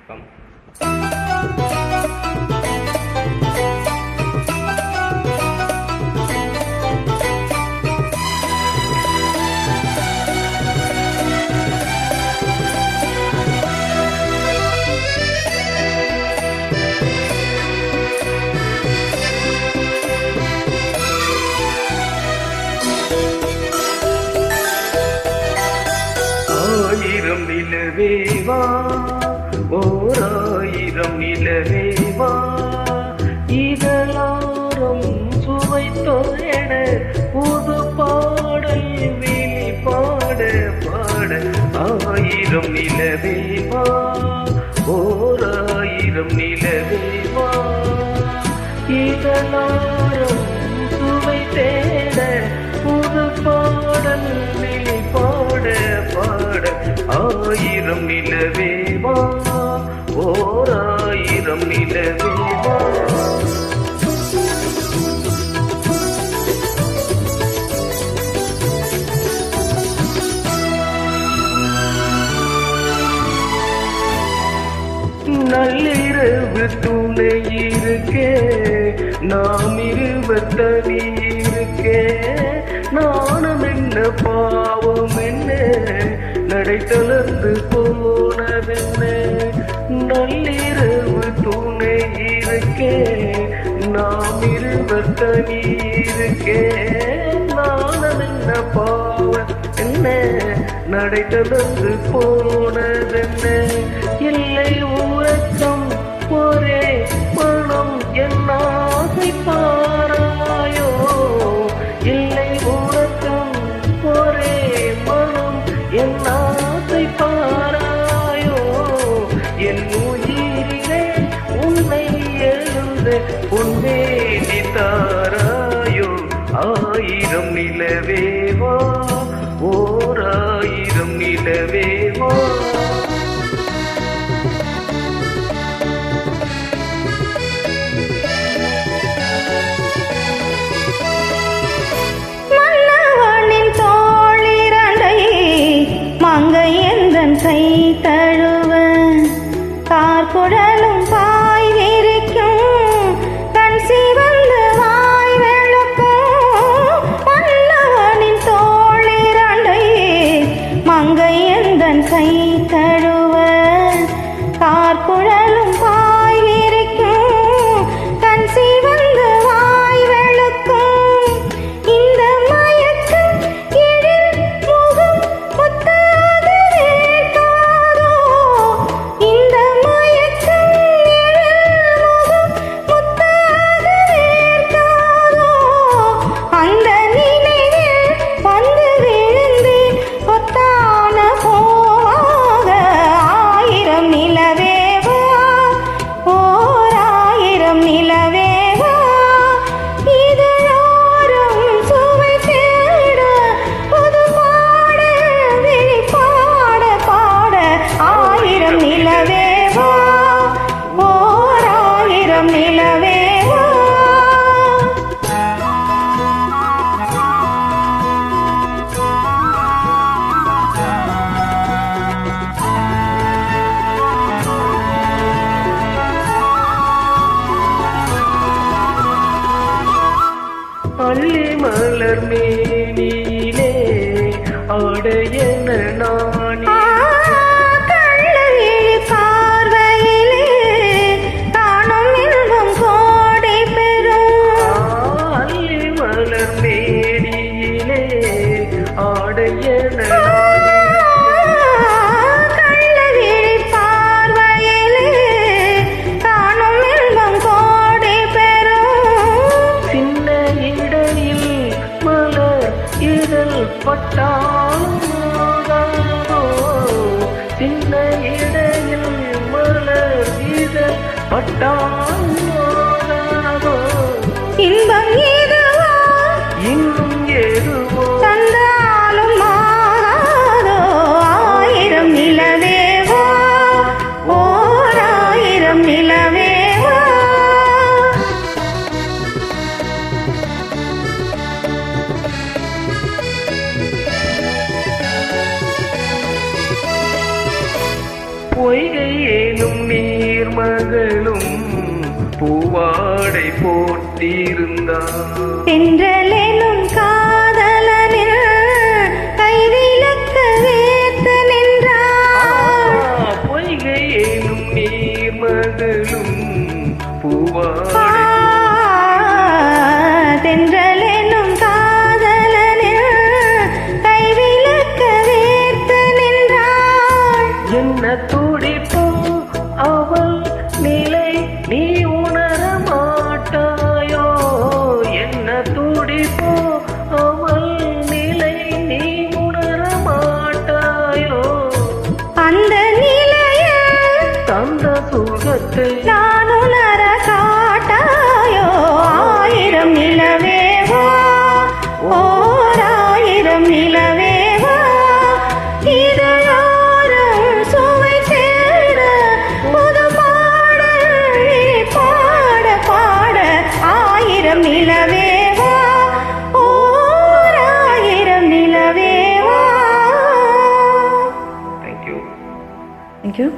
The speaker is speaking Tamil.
வணக்கம். ஆயிரம் நிலவேவா, ஓராயிரம் நிலவேவா, இதழாரம் சுவைத்தோட புது பாடல் விழி பாட பாட. ஆயிரம் நிலவேவா, ஓராயிரம் நிலவேவா, இதழாரம் சுவை தேட புது பாடல் விழி பாட பாட. ஆயிரம் நிலவேவா, ஓராயிரம் நிலவேவா. நள்ளிரவு துணை இருக்கே, நாம் இருவர் தனி இருக்கே. நானும் என்ன பாவம் என்ன, நடை தளர்ந்து போனதென்ன. நள்ளிரவு துணை இருக்கே, நாம் இருவர் தனி இருக்கே. நானும் என்ன பாவம் என்ன, நடை தளர்ந்து போனதென்ன. இல்லை உறக்கம் ஒரே மனம் என் ஆசை பாராயோ. இல்லை உறக்கம் ஒரே மனம் என் ஆசை பாராயோ. என் உயிரிலே உன்னை எழுந்த உன்னே நீ தாராயோ. ஆயிரம் நிலவேவா, ஓராயிரம் நிலவேவா. கை தழுவ கார்குழலும் பாய் விரிக்கும், கண் சிவந்து வாய் வெளுக்கும். மன்னவனின் தோளிரண்டை மங்கை எந்தன் கை தழுவ கார்குழலும் பாய் விரிக்கும், கண் சிவந்து வாய் வெளுக்கும். இந்த மயக்கம் எழில் முகம் முத்தாக வேர்க்காதோ. இந்த மயக்கம் எழில் முகம் முத்தாக வேர்க்காதோ. அந்த நினைவில் வந்து விழுந்தேன் கொத்தான போவாக. ஆயிரம் நிலவேவா, ஓராயிரம் நிலவேவா, இதழோரம் சுவை தேட புது பாடல் விழி பாட பாட. ஆயிரம் நிலவேவா, ஓராயிரம் நிலவேவா. அள்ளி மலர் மேனியிலே ஆடையன நாணி. கள்ளவிழி பார்வையிலே காணும் இன்பம் கோடி பெறும். அள்ளி மலர் மேனியிலே ஆடையன நாணி. கள்ளவிழி பார்வையிலே காணும் இன்பம் கோடி பெறும். சின்ன இடையில் மலர் இதழ் பட்டாலோ. சின்ன இடையில் மலர் இதழ் பட்டாலோ. இன்பம் இதுவா இன்னும் எதுவோ தந்தாலும் மாறாதோ. ஆயிரம் நிலவேவா, ஓராயிரம் நிலவேவா. பொய் பொய்கை ஏனும் நீர்மகளும் பூவாடை போட்டிருந்தார். தென்றலெனும் காதலனில் கைவிலக்க வேத்து நின்றார். பொய்கை ஏனும் நீர்மகளும் பூவாடை தென்றலெனும் காதலனில் கைவிலக்க வேத்து நின்றாள். என்ன துடிப்போ அவள் நிலை நீ உணர மாட்டாயோ. என்ன துடிப்போ அவள் நிலை நீ உணர மாட்டாயோ. அந்த நிலையில் தந்த சுகத்தை நான் உணர காட்டாயோ. ஆயிரம் நிலவேவா, ஓர் ஆயிரம் நிலவேவா, இதழோரம் சுவை தேட புது பாடல் பாட பாட. ஆயிரம் நிலவேவா, ஓர் ஆயிரம் நிலவேவா. தேங்க்யூ. Thank you.